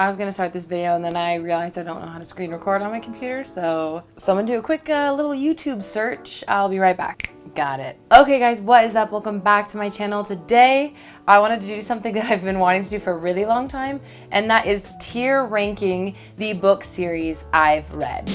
I was gonna start this video and then I realized I don't know how to screen record on my computer, so I'm gonna do a quick little YouTube search. I'll be right back. Got it. Okay guys, what is up? Welcome back to my channel. Today, I wanted to do something that I've been wanting to do for a really long time, and that is tier ranking the book series I've read.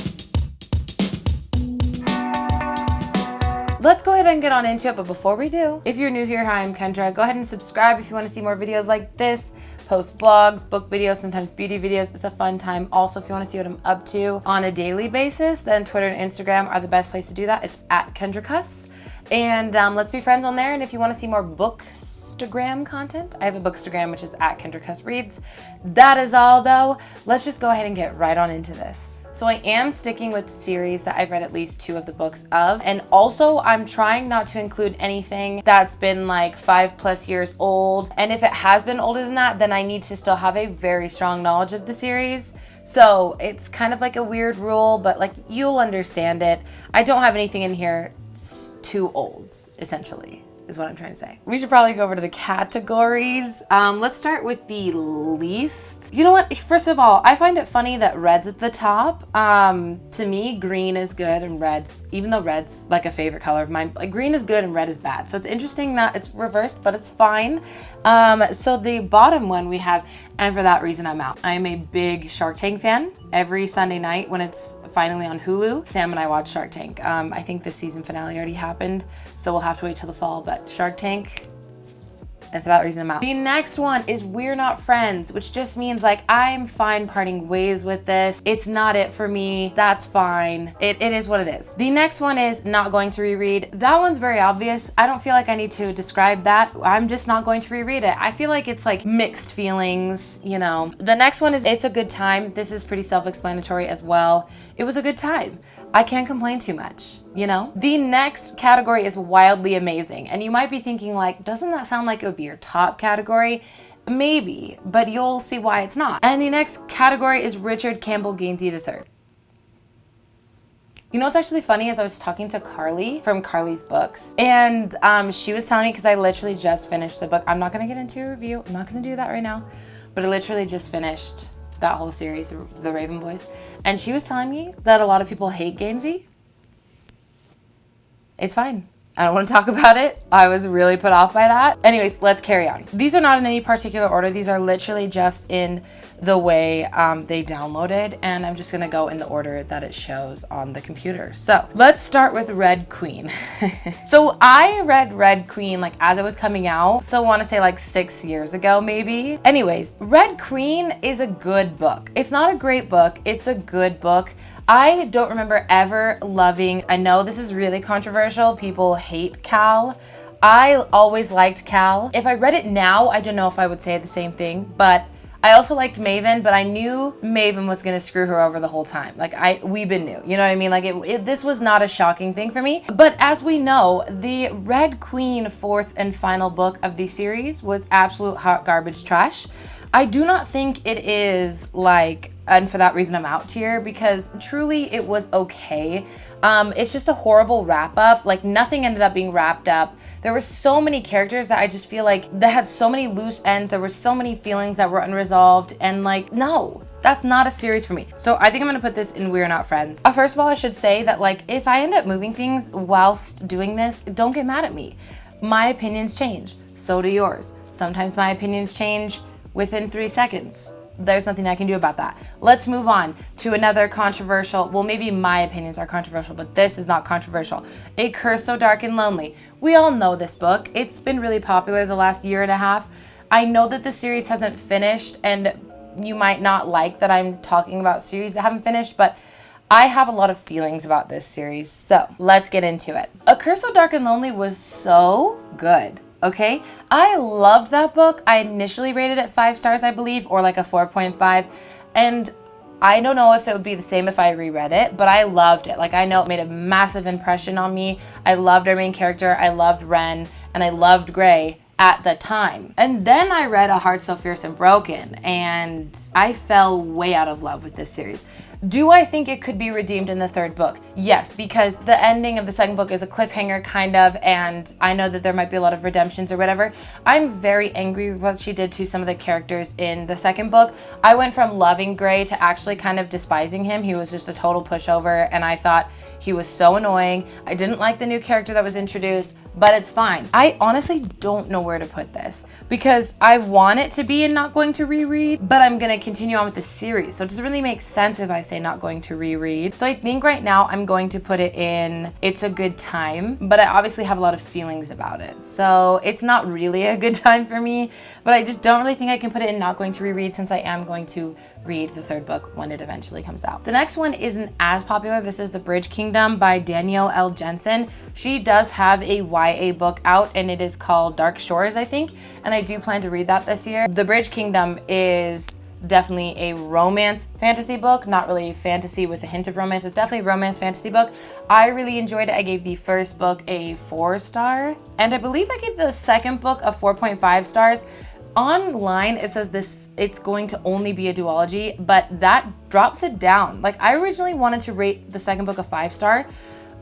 Let's go ahead and get on into it, but before we do, if you're new here, hi, I'm Kendra. Go ahead and subscribe if you want to see more videos like this. Post vlogs, book videos, sometimes beauty videos. It's a fun time. Also, if you want to see what I'm up to on a daily basis, then Twitter and Instagram are the best place to do that. It's at Kendra Cus. And let's be friends on there. And if you want to see more bookstagram content, I have a bookstagram, which is at Kendra Cus Reads. That is all though. Let's just go ahead and get right on into this. So I am sticking with the series that I've read at least 2 of the books of. And also I'm trying not to include anything that's been like 5+ years old. And if it has been older than that, then I need to still have a very strong knowledge of the series. So it's kind of like a weird rule, but like you'll understand it. I don't have anything in here too old, essentially, is what I'm trying to say. We should probably go over to the categories. Let's start with the least. You know what? First of all, I find it funny that red's at the top. To me, green is good and red, even though red's like a favorite color of mine, like green is good and red is bad. So it's interesting that it's reversed, but it's fine. So the bottom one we have, and for that reason I'm out. I am a big Shark Tank fan. Every Sunday night when it's finally on Hulu, Sam and I watch Shark Tank. I think the season finale already happened, so we'll have to wait till the fall, but Shark Tank, and for that reason I'm out. The next one is We're Not Friends, which just means like I'm fine parting ways with this. It's not it for me. That's fine. It is what it is. The next one is Not Going to Reread. That one's very obvious. I don't feel like I need to describe that. I'm just not going to reread it. I feel like it's like mixed feelings, you know. The next one is It's a Good Time. This is pretty self-explanatory as well. It was a good time. I can't complain too much, you know? The next category is Wildly Amazing. And you might be thinking like, doesn't that sound like it would be your top category? Maybe, but you'll see why it's not. And the next category is Richard Campbell Gainsey III. You know what's actually funny is I was talking to Carly from Carly's Books, and she was telling me, because I literally just finished the book. I'm not gonna get into a review. I'm not gonna do that right now, but I literally just finished that whole series, The Raven Boys. And she was telling me that a lot of people hate Gainsey. It's fine. I don't want to talk about it. I was really put off by that. Anyways, let's carry on. These are not in any particular order. These are literally just in the way they downloaded, and I'm just gonna go in the order that it shows on the computer. So let's start with Red Queen. So I read Red Queen like as it was coming out. So I wanna say like 6 years ago, maybe. Anyways, Red Queen is a good book. It's not a great book, it's a good book. I don't remember ever loving, I know this is really controversial, people hate Cal. I always liked Cal. If I read it now, I don't know if I would say the same thing, but I also liked Maven, but I knew Maven was gonna screw her over the whole time. Like we've been new, you know what I mean? Like this was not a shocking thing for me. But as we know, the Red Queen 4th and final book of the series was absolute hot garbage trash. I do not think it is like, and for that reason I'm out tier, because truly it was okay. It's just a horrible wrap up. Like nothing ended up being wrapped up. There were so many characters that I just feel like that had so many loose ends. There were so many feelings that were unresolved, and like, no, that's not a series for me. So I think I'm gonna put this in We're Not Friends. First of all, I should say that like, if I end up moving things whilst doing this, don't get mad at me. My opinions change, so do yours. Sometimes my opinions change within 3 seconds. There's nothing I can do about that. Let's move on to another controversial, well, maybe my opinions are controversial, but this is not controversial. A Curse So Dark and Lonely. We all know this book. It's been really popular the last year and a half. I know that the series hasn't finished, and you might not like that I'm talking about series that haven't finished, but I have a lot of feelings about this series, so let's get into it. A Curse So Dark and Lonely was so good. Okay, I loved that book. I initially rated it 5 stars, I believe, or like a 4.5. And I don't know if it would be the same if I reread it, but I loved it. Like I know it made a massive impression on me. I loved our main character. I loved Ren, and I loved Gray at the time. And then I read A Heart So Fierce and Broken, and I fell way out of love with this series. Do I think it could be redeemed in the third book? Yes, because the ending of the second book is a cliffhanger kind of, and I know that there might be a lot of redemptions or whatever. I'm very angry with what she did to some of the characters in the second book. I went from loving Gray to actually kind of despising him. He was just a total pushover, and I thought he was so annoying. I didn't like the new character that was introduced, but it's fine. I honestly don't know where to put this because I want it to be in not going to reread, but I'm gonna continue on with the series. So it doesn't really make sense if I say not going to reread. So I think right now I'm going to put it in It's a Good Time, but I obviously have a lot of feelings about it. So it's not really a good time for me, but I just don't really think I can put it in not going to reread since I am going to read the third book when it eventually comes out. The next one isn't as popular. This is The Bridge Kingdom by Danielle L. Jensen. She does have a YA book out and it is called Dark Shores, I think, and I do plan to read that this year. The Bridge Kingdom is definitely a romance fantasy book, not really fantasy with a hint of romance. It's definitely a romance fantasy book. I really enjoyed it. I gave the first book a 4-star, and I believe I gave the second book a 4.5 stars. Online, it says it's going to only be a duology, but that drops it down. Like, I originally wanted to rate the second book a 5-star,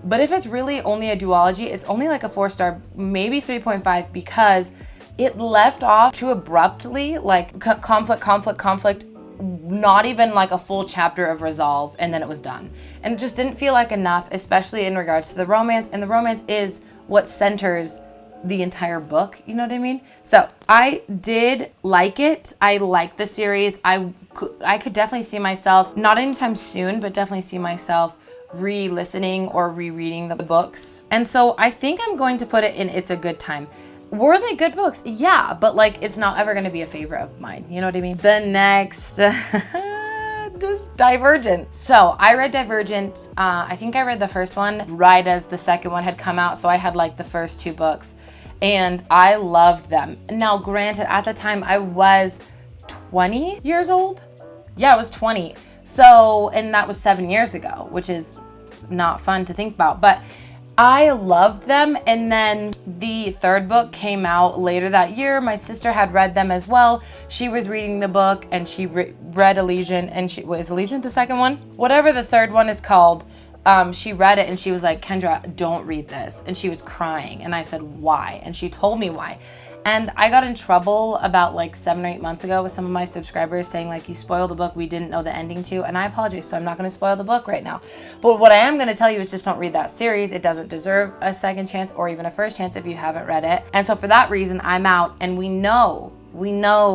but if it's really only a duology, it's only like a 4-star, maybe 3.5, because it left off too abruptly, like conflict, not even like a full chapter of resolve, and then it was done. And it just didn't feel like enough, especially in regards to the romance, and the romance is what centers the entire book, you know what I mean? So I did like it. I like the series. I could definitely see myself, not anytime soon, but definitely see myself re-listening or rereading the books. And so I think I'm going to put it in It's a Good Time. Were they good books? Yeah, but like it's not ever going to be a favorite of mine. You know what I mean? The next Divergent. So I read Divergent. I think I read the first one right as the second one had come out. So I had like the first 2 books and I loved them. Now, granted, at the time I was 20 years old. Yeah, I was 20. So, and that was 7 years ago, which is not fun to think about, but I loved them. And then the third book came out later that year. My sister had read them as well. She was reading the book and she read Elysian, and was Elysian the second one? Whatever the third one is called. She read it and she was like, Kendra, don't read this. And she was crying. And I said, why? And she told me why. And I got in trouble about like 7 or 8 months ago with some of my subscribers saying like, you spoiled a book we didn't know the ending to. And I apologize, so I'm not going to spoil the book right now. But what I am going to tell you is just don't read that series. It doesn't deserve a second chance or even a first chance if you haven't read it. And so for that reason, I'm out, and we know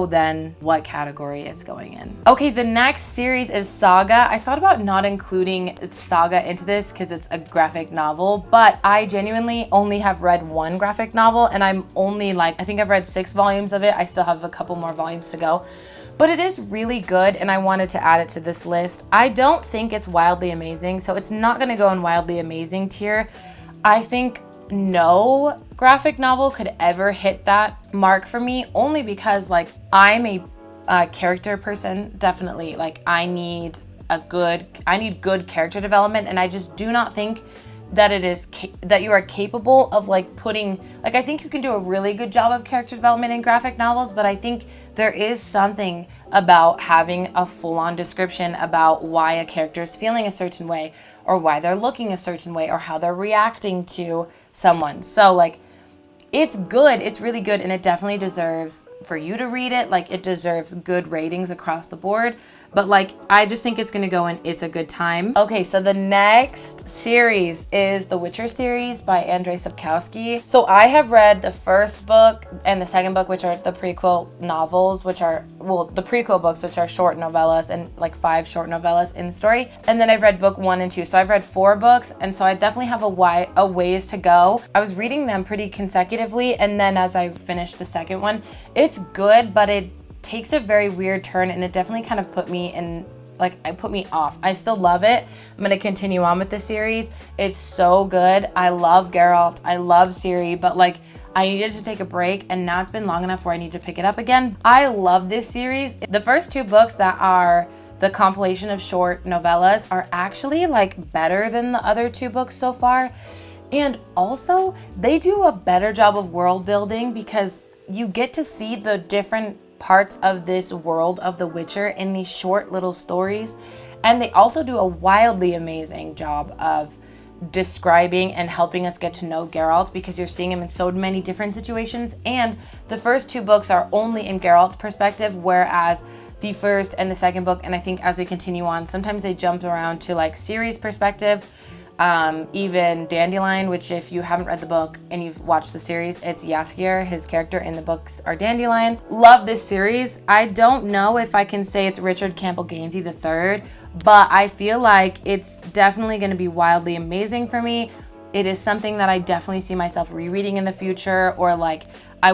then what category it's going in. Okay, the next series is Saga. I thought about not including Saga into this because it's a graphic novel, but I genuinely only have read 1 graphic novel, and I'm only like, I think I've read 6 volumes of it. I still have a couple more volumes to go, but it is really good, and I wanted to add it to this list. I don't think it's wildly amazing, so it's not gonna go in wildly amazing tier. I think no graphic novel could ever hit that mark for me, only because like I'm a character person, definitely. Like I need good character development, and I just do not think that that you are capable of like putting, like, I think you can do a really good job of character development in graphic novels, but I think there is something about having a full-on description about why a character is feeling a certain way, or why they're looking a certain way, or how they're reacting to someone. So like, it's good, it's really good, and it definitely deserves for you to read it. Like, it deserves good ratings across the board, but like, I just think it's gonna go in It's a Good Time. Okay, so the next series is the Witcher series by Andrzej Sapkowski. So I have read the first book and the second book, which are the prequel novels, which are, well, the prequel books, which are short novellas, and like 5 short novellas in the story. And then I've read book 1 and 2. So I've read 4 books, and so I definitely have a ways to go. I was reading them pretty consecutively, and then as I finished the second one, it's good, but it takes a very weird turn, and it definitely kind of put me off. I still love it. I'm going to continue on with the series. It's so good. I love Geralt. I love Ciri, but like, I needed to take a break, and now it's been long enough where I need to pick it up again. I love this series. The first 2 books that are the compilation of short novellas are actually like better than the other 2 books so far. And also, they do a better job of world building because you get to see the different parts of this world of The Witcher in these short little stories. And they also do a wildly amazing job of describing and helping us get to know Geralt, because you're seeing him in so many different situations. And the first 2 books are only in Geralt's perspective, whereas the first and the second book, and I think as we continue on, sometimes they jump around to like Ciri's perspective. Even Dandelion, which if you haven't read the book and you've watched the series, it's Jaskier. His character in the books are Dandelion. Love this series. I don't know if I can say it's Richard Campbell Gainsey III, but I feel like it's definitely going to be wildly amazing for me. It is something that I definitely see myself rereading in the future, or like I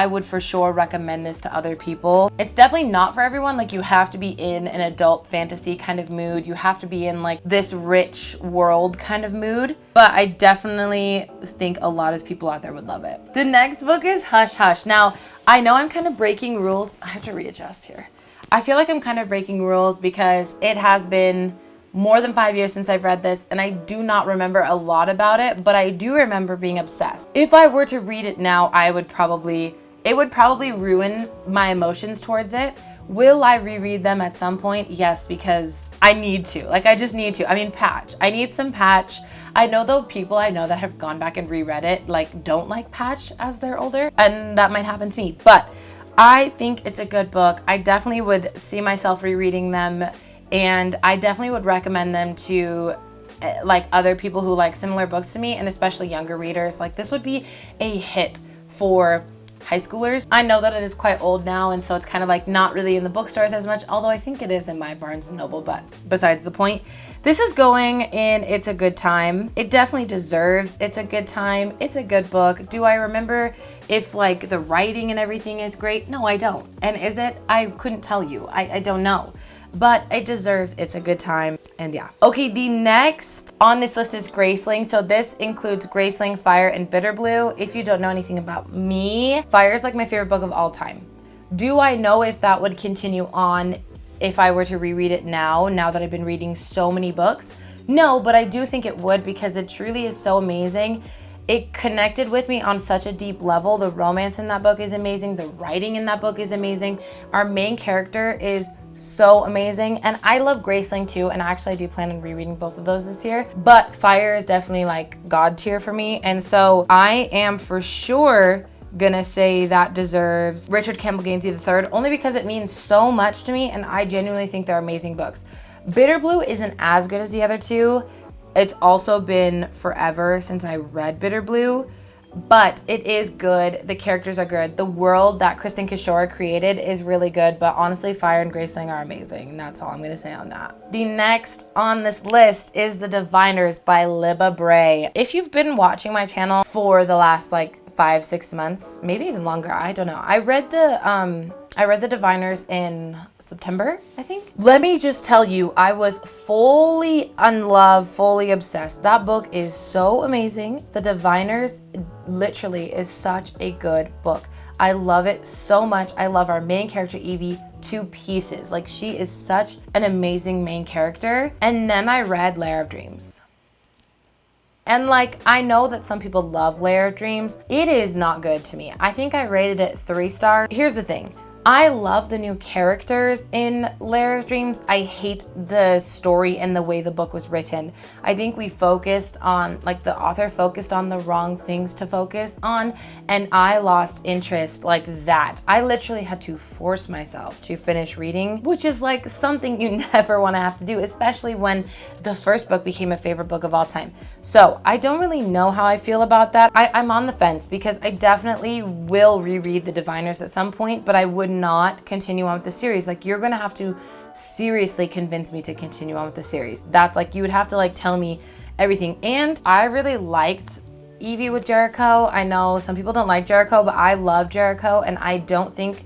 would for sure recommend this to other people. It's definitely not for everyone. Like, you have to be in an adult fantasy kind of mood. You have to be in like this rich world kind of mood. But I definitely think a lot of people out there would love it. The next book is Hush Hush. Now, I know I'm kind of breaking rules. I have to readjust here. I feel like I'm kind of breaking rules because it has been more than 5 years since I've read this, and I do not remember a lot about it, but I do remember being obsessed. If I were to read it now, it would probably ruin my emotions towards it. Will I reread them at some point? Yes, because I need to. Like, I just need to. I mean, Patch. I need some Patch. I know though people I know that have gone back and reread it, like, don't like Patch as they're older, and that might happen to me. But I think it's a good book. I definitely would see myself rereading them, and I definitely would recommend them to like other people who like similar books to me, and especially younger readers. Like, this would be a hit for high schoolers. I know that it is quite old now, and so it's kind of like not really in the bookstores as much, although I think it is in my Barnes & Noble, but besides the point. This is going in It's a Good Time. It definitely deserves It's a Good Time. It's a good book. Do I remember if like the writing and everything is great? No, I don't. And is it? I couldn't tell you. I don't know. But it deserves It's a Good Time, and yeah. Okay, the next on this list is Graceling. So this includes Graceling, Fire, and Bitterblue. If you don't know anything about me, Fire is like my favorite book of all time. Do I know if that would continue on if I were to reread it now that I've been reading so many books? No, but I do think it would, because it truly is so amazing. It connected with me on such a deep level. The romance in that book is amazing. The writing in that book is amazing. Our main character is so amazing, and I love Graceling too, and actually I do plan on rereading both of those this year, but Fire is definitely like God tier for me, and so I am for sure gonna say that deserves Richard Campbell Gainsey III, only because it means so much to me, and I genuinely think they're amazing books. Bitterblue isn't as good as the other two. It's also been forever since I read Bitterblue, but it is good. The characters are good. The world that Kristen Kishore created is really good, but honestly, Fire and Graceling are amazing, and that's all I'm going to say on that. The next on this list is The Diviners by Libba Bray. If you've been watching my channel for the last like 5-6 months, maybe even longer, I don't know. I read The Diviners in September, I think. Let me just tell you, I was fully in love, fully obsessed. That book is so amazing. The Diviners literally is such a good book. I love it so much. I love our main character, Evie, to pieces. Like, she is such an amazing main character. And then I read Lair of Dreams. And like, I know that some people love Lair of Dreams. It is not good to me. I think I rated it 3 stars. Here's the thing. I love the new characters in Lair of Dreams. I hate the story and the way the book was written. I think we focused on, like, the author focused on the wrong things to focus on, and I lost interest like that. I literally had to force myself to finish reading, which is like something you never want to have to do, especially when the first book became a favorite book of all time. So I don't really know how I feel about that. I'm on the fence, because I definitely will reread The Diviners at some point, but I would not continue on with the series. Like, you're gonna have to seriously convince me to continue on with the series. That's like, you would have to like tell me everything. And I really liked Evie with Jericho. I know some people don't like Jericho, but I love Jericho, and I don't think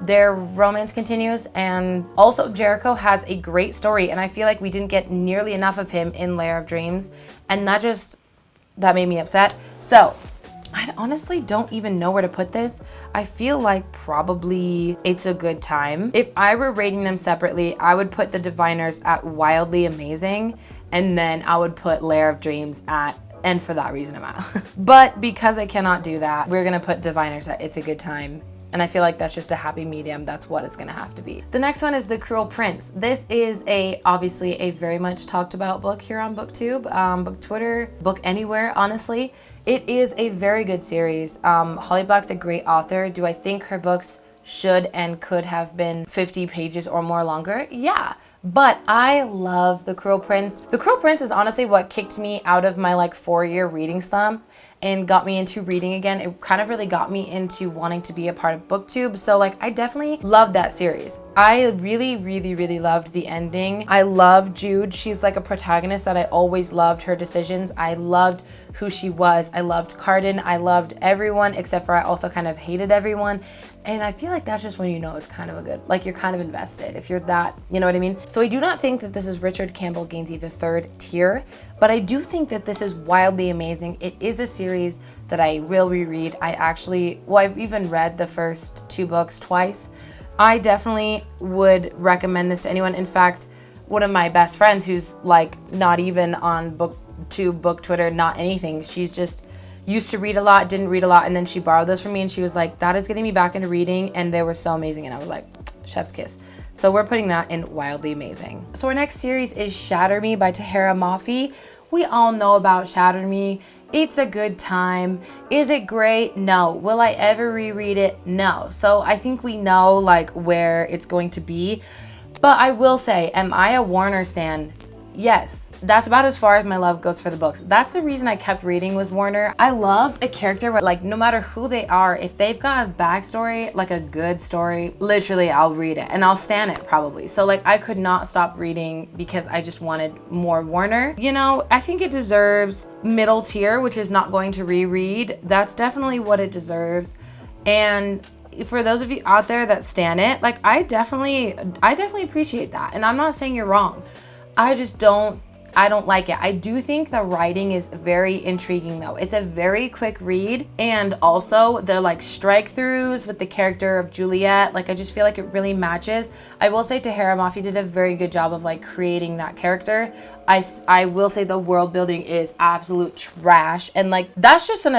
their romance continues. And also, Jericho has a great story, and I feel like we didn't get nearly enough of him in Lair of Dreams, and that made me upset. So I honestly don't even know where to put this. I feel like probably It's a Good Time. If I were rating them separately, I would put The Diviners at wildly amazing, and then I would put Lair of Dreams at, and for that reason I'm out. But because I cannot do that, we're gonna put Diviners at It's a Good Time. And I feel like that's just a happy medium. That's what it's gonna have to be. The next one is The Cruel Prince. This is obviously a very much talked about book here on BookTube, Book Twitter, Book Anywhere, honestly. It is a very good series. Holly Black's a great author. Do I think her books should and could have been 50 pages or more longer? Yeah. But I love The Cruel Prince. The Cruel Prince is honestly what kicked me out of my like 4-year reading slump and got me into reading again. It kind of really got me into wanting to be a part of BookTube. So like I definitely loved that series. I really, really, really loved the ending. I love Jude. She's like a protagonist that I always loved her decisions. I loved who she was. I loved Carden. I loved everyone except for I also kind of hated everyone. And I feel like that's just when you know it's kind of a good, like you're kind of invested if you're that, you know what I mean? So I do not think that this is Richard Campbell Gainsey III tier, but I do think that this is wildly amazing. It is a series that I will reread. I've even read the first 2 books twice. I definitely would recommend this to anyone. In fact, one of my best friends who's like not even on BookTube, Book Twitter, not anything, she's just used to read a lot, didn't read a lot, and then she borrowed this from me and she was like, that is getting me back into reading, and they were so amazing. And I was like, chef's kiss. So we're putting that in wildly amazing. So our next series is Shatter Me by Tahereh Mafi. We all know about Shatter Me. It's a good time. Is it great? No. Will I ever reread it? No. So I think we know like where it's going to be. But I will say, am I a Warner stan? Yes, that's about as far as my love goes for the books. That's the reason I kept reading was Warner. I love a character where like no matter who they are, if they've got a backstory, like a good story, literally I'll read it and I'll stan it probably. So like I could not stop reading because I just wanted more Warner. You know, I think it deserves middle tier, which is not going to reread. That's definitely what it deserves. And for those of you out there that stan it, like I definitely appreciate that. And I'm not saying you're wrong. I don't like it. I do think the writing is very intriguing though. It's a very quick read, and also the like strike throughs with the character of Juliet, like I just feel like it really matches. I will say Tahereh Mafi did a very good job of like creating that character. I will say the world building is absolute trash, and like that's an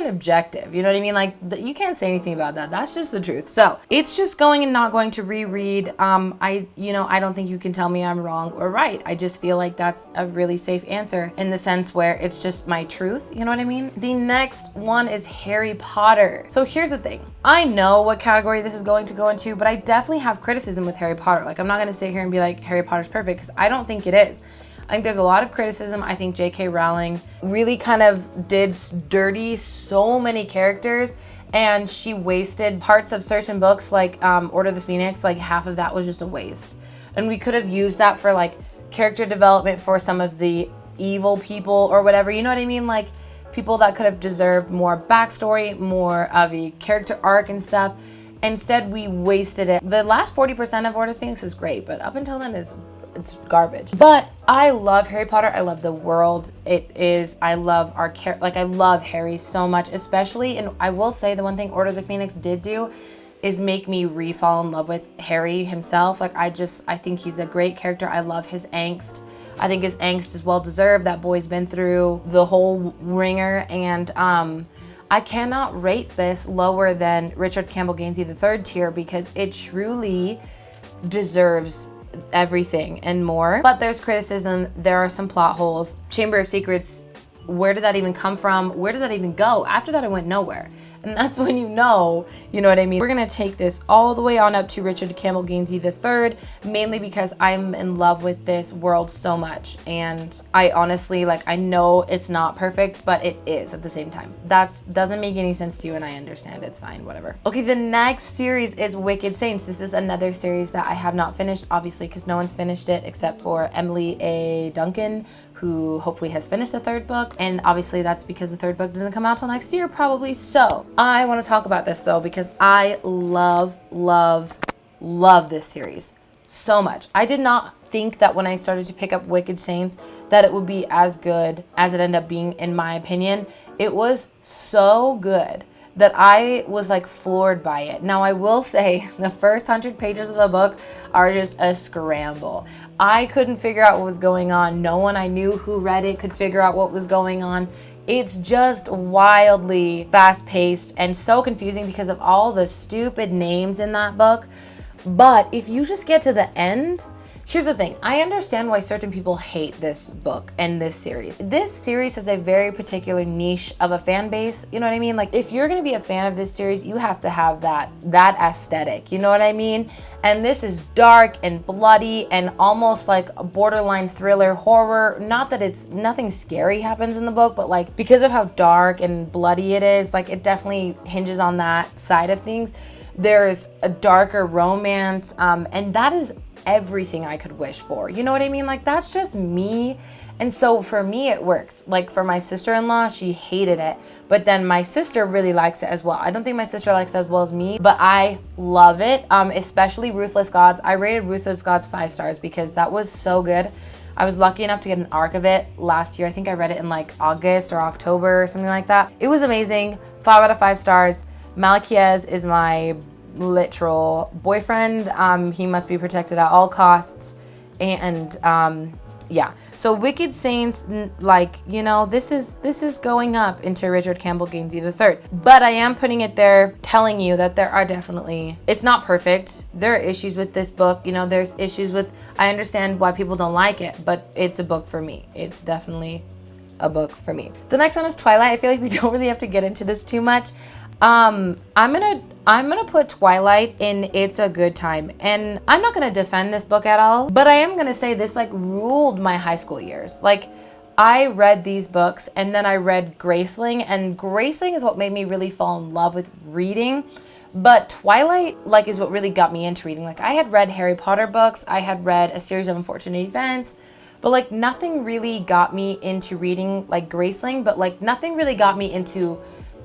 objective, you know what I mean? Like you can't say anything about that. That's just the truth. So it's just going and not going to reread. I don't think you can tell me I'm wrong or right. I just feel like that's a really safe answer in the sense where it's just my truth, you know what I mean? The next one is Harry Potter. So here's the thing. I know what category this is going to go into, but I definitely have criticism with Harry Potter. Like I'm not gonna sit here and be like Harry Potter's perfect because I don't think it is. I think there's a lot of criticism. I think J.K. Rowling really kind of did dirty so many characters, and she wasted parts of certain books like Order of the Phoenix. Like half of that was just a waste. And we could have used that for like character development for some of the evil people or whatever. You know what I mean? Like people that could have deserved more backstory, more of a character arc and stuff. Instead, we wasted it. The last 40% of Order of the Phoenix is great, but up until then it's garbage. But I love Harry Potter. I love the world. I love I love Harry so much, especially, and I will say the one thing Order of the Phoenix did do is make me re-fall in love with Harry himself. Like I think he's a great character. I love his angst. I think his angst is well deserved. That boy's been through the whole ringer, and I cannot rate this lower than Richard Campbell Gainsey III tier because it truly deserves everything and more. But there's criticism. There are some plot holes. Chamber of Secrets, where did that even come from? Where did that even go? After that, it went nowhere. And that's when you know what I mean? We're gonna take this all the way on up to Richard Campbell Gainsey III, mainly because I'm in love with this world so much. And I honestly, I know it's not perfect, but it is at the same time. That doesn't make any sense to you, and I understand. It's fine, whatever. Okay, the next series is Wicked Saints. This is another series that I have not finished, obviously, because no one's finished it except for Emily A. Duncan, who hopefully has finished the third book, and obviously that's because the third book doesn't come out till next year probably. So I want to talk about this though because I love this series so much. I did not think that when I started to pick up Wicked Saints that it would be as good as it ended up being, in my opinion. It was so good that I was floored by it. Now I will say the first 100 pages of the book are just a scramble. I couldn't figure out what was going on. No one I knew who read it could figure out what was going on. It's just wildly fast-paced and so confusing because of all the stupid names in that book. But if you just get to the end, here's the thing. I understand why certain people hate this book and this series. This series has a very particular niche of a fan base. You know what I mean? Like, if you're gonna be a fan of this series, you have to have that aesthetic. You know what I mean? And this is dark and bloody and almost like a borderline thriller horror. Not that it's nothing scary happens in the book, but like because of how dark and bloody it is, like it definitely hinges on that side of things. There's a darker romance, and that is everything I could wish for. You know what I mean? Like, that's just me. And so for me, it works. Like, for my sister-in-law, she hated it, but then my sister really likes it as well. I don't think my sister likes it as well as me, but I love it, especially Ruthless Gods. I rated Ruthless Gods 5 stars because that was so good. I was lucky enough to get an arc of it last year. I think I read it in like August or October or something like that. It was amazing. 5 out of 5 stars. Malachiez is my literal boyfriend. He must be protected at all costs. And yeah, so Wicked Saints, like, you know, this is going up into Richard Campbell Gainsey III. But I am putting it there, telling you that there are definitely, it's not perfect. There are issues with this book. You know, there's issues with, I understand why people don't like it, but it's a book for me. It's definitely a book for me. The next one is Twilight. I feel like we don't really have to get into this too much. I'm gonna put Twilight in It's a Good Time, and I'm not gonna defend this book at all, but I am gonna say this like ruled my high school years. Like, I read these books and then I read Graceling, and Graceling is what made me really fall in love with reading. But Twilight, like, is what really got me into reading. Like, I had read Harry Potter books, I had read A Series of Unfortunate Events, but like nothing really got me into reading like Graceling, but like nothing really got me into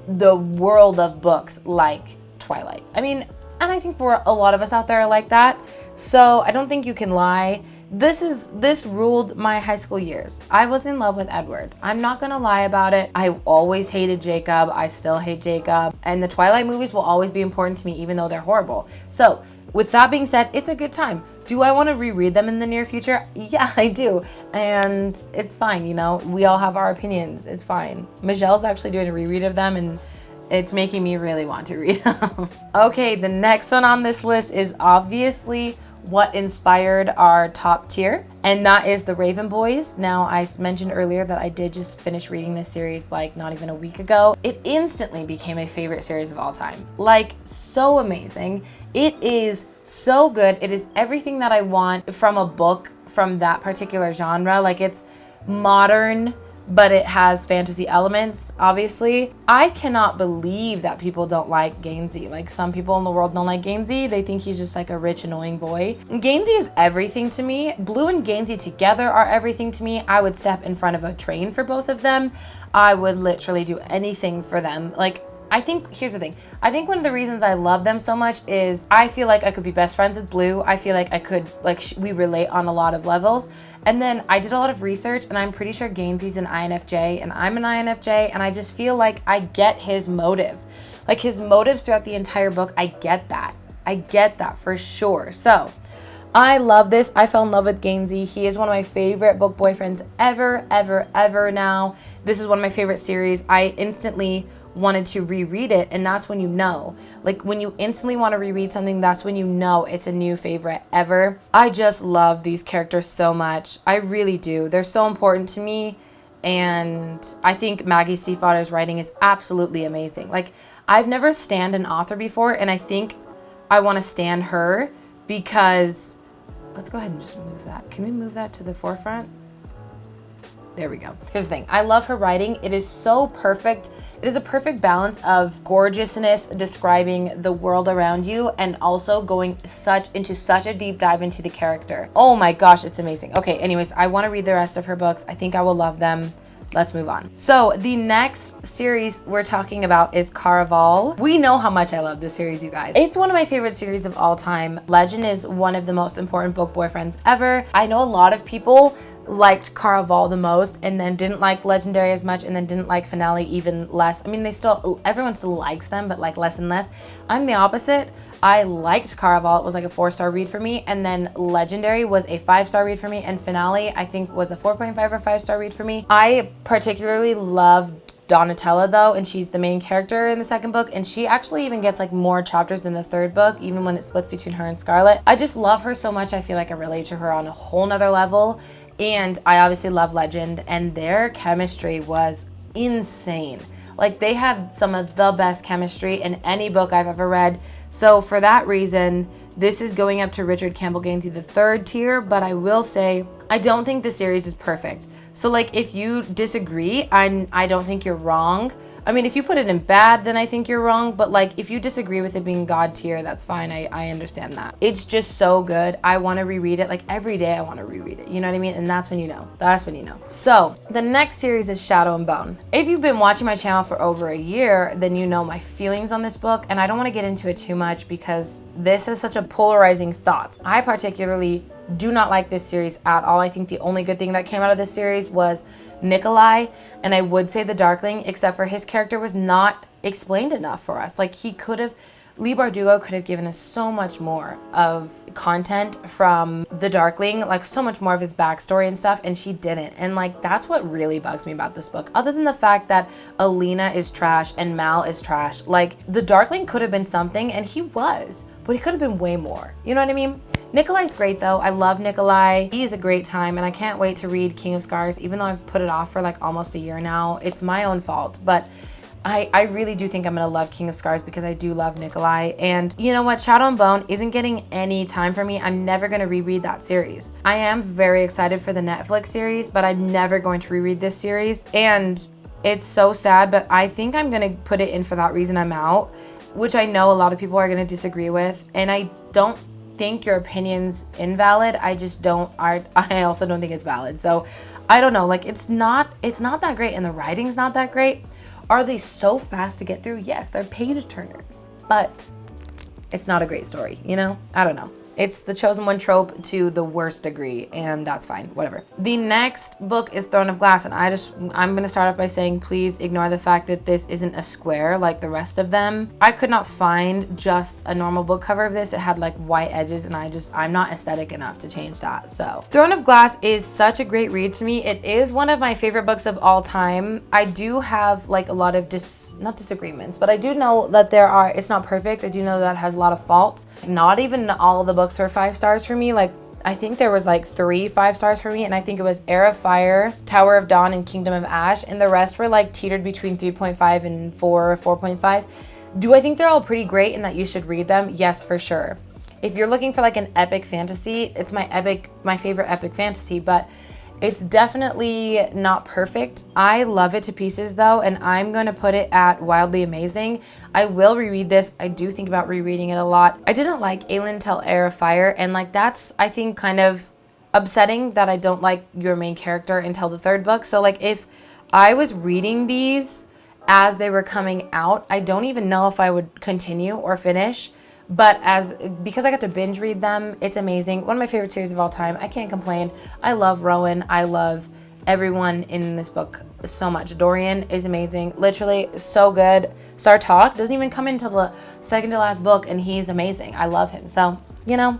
the world of books like Twilight. I mean, and I think a lot of us out there are like that. So I don't think you can lie. This ruled my high school years. I was in love with Edward. I'm not gonna lie about it. I always hated Jacob. I still hate Jacob. And the Twilight movies will always be important to me, even though they're horrible. So with that being said, it's a good time. Do I want to reread them in the near future? Yeah, I do. And it's fine, you know? We all have our opinions. It's fine. Michelle's actually doing a reread of them, and it's making me really want to read them. Okay, the next one on this list is obviously what inspired our top tier, and that is The Raven Boys. Now, I mentioned earlier that I did just finish reading this series like not even a week ago. It instantly became my favorite series of all time. Like, so amazing. It is so good. It is everything that I want from a book from that particular genre. Like, it's modern, but it has fantasy elements, obviously. I cannot believe that people don't like Gainsey. Like, some people in the world don't like Gainsey. They think he's just like a rich, annoying boy. Gainsey is everything to me. Blue and Gainsey together are everything to me. I would step in front of a train for both of them. I would literally do anything for them. Like, I think, here's the thing. I think one of the reasons I love them so much is I feel like I could be best friends with Blue. I feel like I could, like, we relate on a lot of levels. And then I did a lot of research, and I'm pretty sure Gainsey's an INFJ, and I'm an INFJ, and I just feel like I get his motive. Like, his motives throughout the entire book, I get that. I get that for sure. So, I love this. I fell in love with Gainsey. He is one of my favorite book boyfriends ever, ever, ever now. This is one of my favorite series. I instantly wanted to reread it, and that's when you know. Like, when you instantly want to reread something, that's when you know it's a new favorite ever. I just love these characters so much. I really do. They're so important to me, and I think Maggie Stiefvater's writing is absolutely amazing. Like, I've never stanned an author before, and I think I want to stan her because, let's go ahead and just move that. Can we move that to the forefront? There we go. Here's the thing. I love her writing. It is so perfect. It is a perfect balance of gorgeousness, describing the world around you, and also going into such a deep dive into the character. Oh my gosh, it's amazing. Okay, anyways, I want to read the rest of her books. I think I will love them. Let's move on. So the next series we're talking about is Caraval. We know how much I love this series, you guys. It's one of my favorite series of all time. Legend is one of the most important book boyfriends ever. I know a lot of people liked Caraval the most, and then didn't like Legendary as much, and then didn't like Finale even less. I mean, everyone still likes them, but like less and less. I'm the opposite. I liked Caraval. It was like a 4-star read for me, and then Legendary was a 5-star read for me, and Finale I think was a 4.5 or 5-star read for me. I particularly loved Donatella though, and she's the main character in the second book, and she actually even gets like more chapters in the third book, even when it splits between her and Scarlet. I just love her so much. I feel like I relate to her on a whole nother level. And I obviously love Legend, and their chemistry was insane. Like, they had some of the best chemistry in any book I've ever read. So for that reason, this is going up to Richard Campbell Gainsey, the third tier. But I will say, I don't think the series is perfect. So like, if you disagree, I don't think you're wrong. I mean, if you put it in bad, then I think you're wrong. But like, if you disagree with it being God tier, that's fine. I understand that. It's just so good. I want to reread it. Like, every day I want to reread it. You know what I mean? And that's when you know. That's when you know. So the next series is Shadow and Bone. If you've been watching my channel for over a year, then you know my feelings on this book. And I don't want to get into it too much because this is such a polarizing thought. I particularly do not like this series at all. I think the only good thing that came out of this series was Nikolai, and I would say the Darkling, except for his character was not explained enough for us. Like, Leigh Bardugo could have given us so much more of content from the Darkling, like so much more of his backstory and stuff, and she didn't. And like, that's what really bugs me about this book. Other than the fact that Alina is trash and Mal is trash, like, the Darkling could have been something, and he was, but he could have been way more. You know what I mean? Nikolai's great though. I love Nikolai. He is a great time, and I can't wait to read King of Scars, even though I've put it off for like almost a year now. It's my own fault, but I really do think I'm gonna love King of Scars because I do love Nikolai. And you know what? Shadow and Bone isn't getting any time for me. I'm never gonna reread that series. I am very excited for the Netflix series, but I'm never going to reread this series. And it's so sad, but I think I'm gonna put it in for that reason I'm out, which I know a lot of people are gonna disagree with. And I don't think your opinion's invalid. I just don't. I also don't think it's valid. So I don't know. Like, it's not that great, and the writing's not that great. Are they so fast to get through? Yes, they're page turners, but it's not a great story. You know, I don't know. It's the chosen one trope to the worst degree, and that's fine, whatever. The next book is Throne of Glass, and I'm gonna start off by saying, please ignore the fact that this isn't a square like the rest of them. I could not find just a normal book cover of this. It had like white edges, and I'm not aesthetic enough to change that. So Throne of Glass is such a great read to me. It is one of my favorite books of all time. I do have like a lot of not disagreements, but I do know that it's not perfect. I do know that it has a lot of faults. Not even all of the books were 5 stars for me. Like, I think there was like 3 5 stars for me, and I think it was Heir of Fire, Tower of Dawn, and Kingdom of Ash, and the rest were like teetered between 3.5 and 4 or 4.5. Do I think they're all pretty great and that you should read them? Yes, for sure. If you're looking for like an epic fantasy, it's my favorite epic fantasy, but it's definitely not perfect. I love it to pieces though, and I'm gonna put it at wildly amazing. I will reread this. I do think about rereading it a lot. I didn't like Aelin till Heir of Fire, and like, that's, I think, kind of upsetting that I don't like your main character until the 3rd book. So like, if I was reading these as they were coming out, I don't even know if I would continue or finish. But because I got to binge read them, it's amazing. One of my favorite series of all time. I can't complain. I love Rowan. I love everyone in this book so much. Dorian is amazing. Literally so good. Sartok doesn't even come into the second to last book, and he's amazing. I love him. So, you know,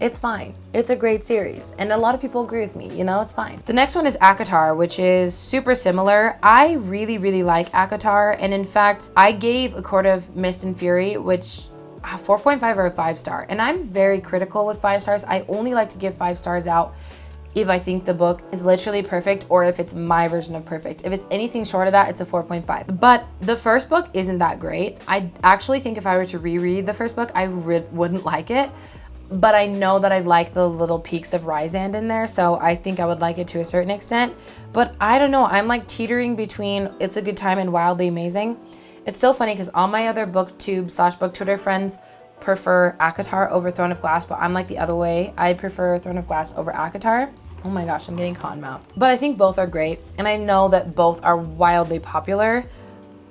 it's fine. It's a great series, and a lot of people agree with me. You know, it's fine. The next one is ACOTAR, which is super similar. I really, really like ACOTAR, and in fact, I gave A Court of Mist and Fury, which 4.5 or a 5 star, and I'm very critical with 5 stars. I only like to give 5 stars out if I think the book is literally perfect, or if it's my version of perfect. If it's anything short of that, it's a 4.5. But the first book isn't that great. I actually think if I were to reread the first book, I wouldn't like it, but I know that I like the little peaks of Rysand in there, so I think I would like it to a certain extent. But I don't know, I'm like teetering between It's a Good Time and Wildly Amazing. It's so funny because all my other booktube/book Twitter friends prefer ACOTAR over Throne of Glass, but I'm like the other way. I prefer Throne of Glass over ACOTAR. Oh my gosh, I'm getting con mouth. But I think both are great, and I know that both are wildly popular.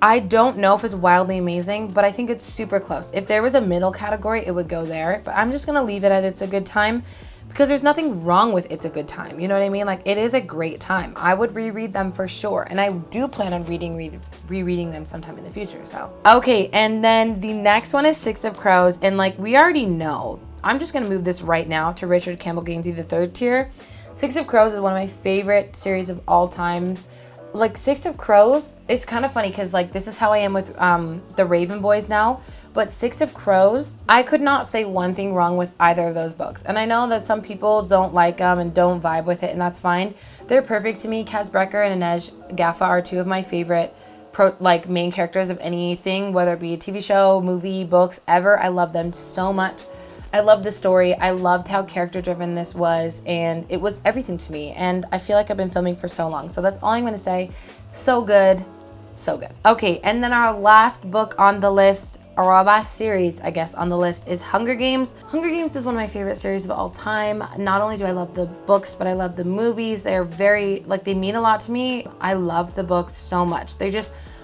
I don't know if it's wildly amazing, but I think it's super close. If there was a middle category, it would go there, but I'm just gonna leave it at It's a Good Time, because there's nothing wrong with It's a Good Time. You know what I mean? Like, it is a great time. I would reread them for sure. And I do plan on rereading them sometime in the future, so. Okay, and then the next one is Six of Crows. And like, we already know. I'm just gonna move this right now to Richard Campbell Gainsey, the 3rd tier. Six of Crows is one of my favorite series of all times. like Six of Crows, it's kind of funny because like this is how I am with the Raven Boys now. But Six of Crows, I could not say one thing wrong with either of those books. And I know that some people don't like them and don't vibe with it, and that's fine. They're perfect to me. Kaz Brekker and Inej Gaffa are two of my favorite main characters of anything, whether it be a TV show, movie, books, ever. I love them so much. I love the story. I loved how character driven this was, and it was everything to me. And I feel like I've been filming for so long. So that's all I'm going to say. So good. So good. Okay, and then our last book on the list, or our last series, I guess, on the list is Hunger Games. Hunger Games is one of my favorite series of all time. Not only do I love the books, but I love the movies. They're very, like, they mean a lot to me. I love the books so much.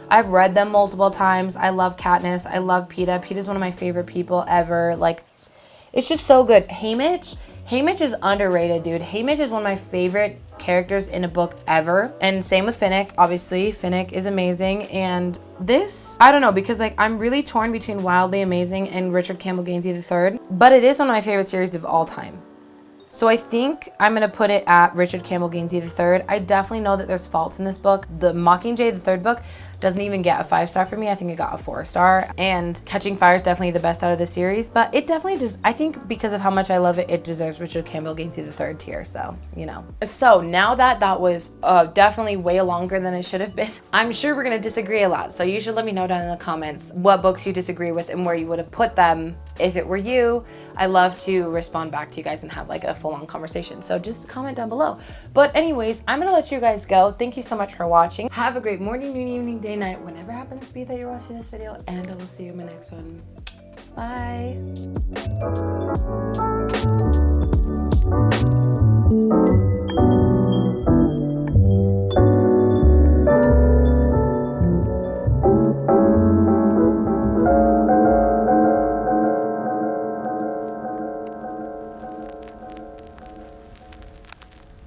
I've read them multiple times. I love Katniss. I love Peeta. Peeta's one of my favorite people ever. Like, it's just so good. Haymitch is underrated, dude. Haymitch is one of my favorite characters in a book ever. And same with Finnick, obviously. Finnick is amazing. And this, I don't know, because like I'm really torn between Wildly Amazing and Richard Campbell Gainsey III. But it is one of my favorite series of all time. So I think I'm going to put it at Richard Campbell Gainsey III. I definitely know that there's faults in this book. The Mockingjay, the third book, doesn't even get a 5-star for me. I think it got a 4-star. And Catching Fire is definitely the best out of the series. But it definitely does. I think because of how much I love it, it deserves Richard Campbell Gainsey III tier. So, you know. So now that was definitely way longer than it should have been, I'm sure we're going to disagree a lot. So you should let me know down in the comments what books you disagree with and where you would have put them if it were you. I love to respond back to you guys and have like a full-on conversation. So just comment down below. But anyways, I'm gonna let you guys go. Thank you so much for watching. Have a great morning, noon, evening, day, night, whenever happens to be that you're watching this video, and I will see you in my next one. Bye.